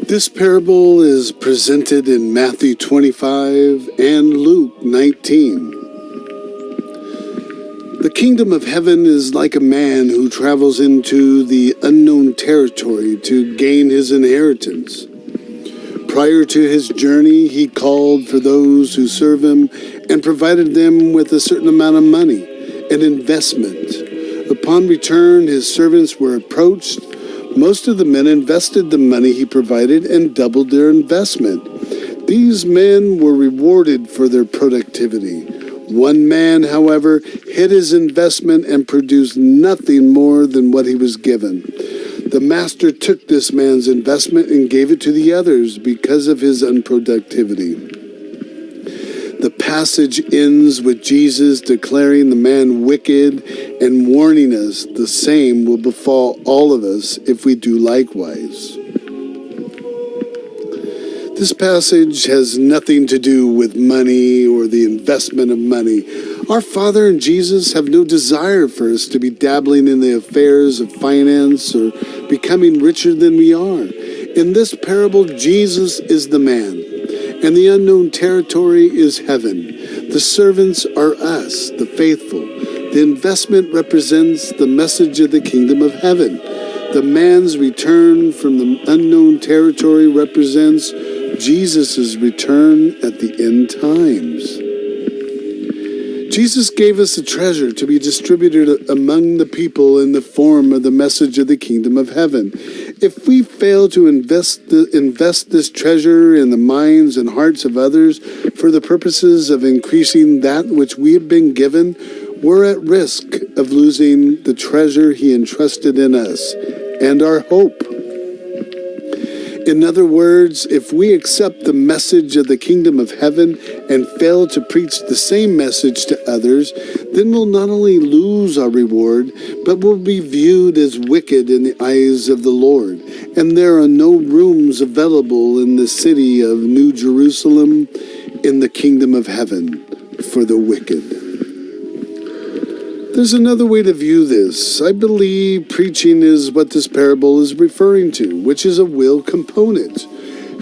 This parable is presented in Matthew 25 and Luke 19. The kingdom of heaven is like a man who travels into the unknown territory to gain his inheritance. Prior to his journey, he called for those who serve him and provided them with a certain amount of money, an investment. Upon return, his servants were approached. Most of the men invested the money he provided and doubled their investment. These men were rewarded for their productivity. One man, however, hid his investment and produced nothing more than what he was given. The master took this man's investment and gave it to the others because of his unproductivity. The passage ends with Jesus declaring the man wicked and warning us the same will befall all of us if we do likewise. This passage has nothing to do with money or the investment of money. Our Father and Jesus have no desire for us to be dabbling in the affairs of finance or becoming richer than we are. In this parable, Jesus is the man, and the unknown territory is heaven. The servants are us, the faithful. The investment represents the message of the kingdom of heaven. The man's return from the unknown territory represents Jesus' return at the end times. Jesus gave us a treasure to be distributed among the people in the form of the message of the kingdom of heaven. If we fail to invest this treasure in the minds and hearts of others for the purposes of increasing that which we have been given, we're at risk of losing the treasure he entrusted in us and our hope. In other words, if we accept the message of the kingdom of heaven and fail to preach the same message to others, then we'll not only lose our reward, but will be viewed as wicked in the eyes of the Lord. And there are no rooms available in the city of New Jerusalem in the kingdom of heaven for the wicked. There's another way to view this. I believe preaching is what this parable is referring to, which is a will component.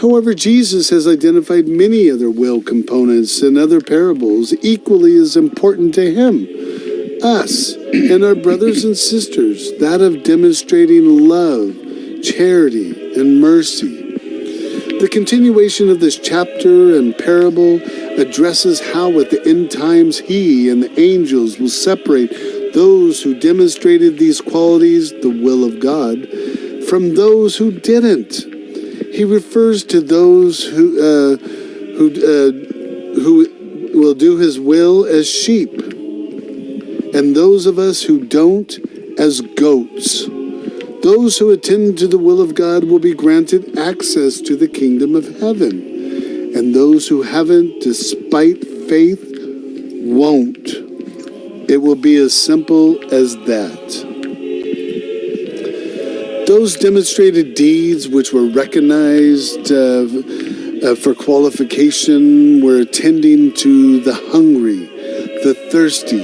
However, Jesus has identified many other will components in other parables equally as important to him. Us and our brothers and sisters, that of demonstrating love, charity, and mercy. The continuation of this chapter and parable addresses how at the end times he and the angels will separate those who demonstrated these qualities, the will of God, from those who didn't. He refers to those who will do his will as sheep, and those of us who don't as goats. Those who attend to the will of God will be granted access to the kingdom of heaven. And those who haven't, despite faith, won't. It will be as simple as that. Those demonstrated deeds which were recognized for qualification were attending to the hungry, the thirsty,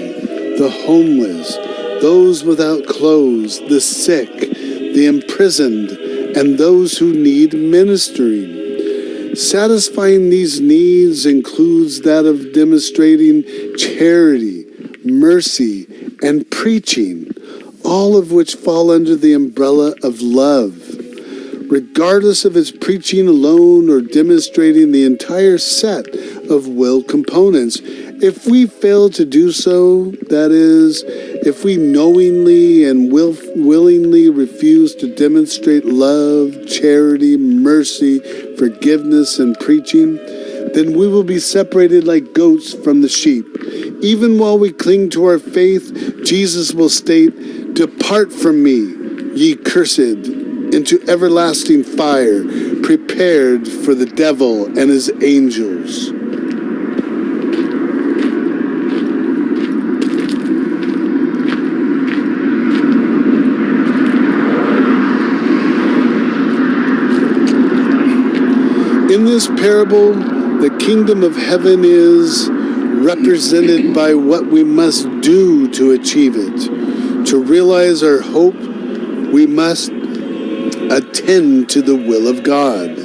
the homeless, those without clothes, the sick, the imprisoned, and those who need ministering. Satisfying these needs includes that of demonstrating charity, mercy, and preaching, all of which fall under the umbrella of love. Regardless of its preaching alone or demonstrating the entire set of will components, if we fail to do so, that is, if we knowingly and willingly refuse to demonstrate love, charity, mercy, forgiveness, and preaching, then we will be separated like goats from the sheep. Even while we cling to our faith, Jesus will state, "Depart from me, ye cursed, into everlasting fire, prepared for the devil and his angels." In this parable, the kingdom of heaven is represented by what we must do to achieve it. To realize our hope, we must attend to the will of God.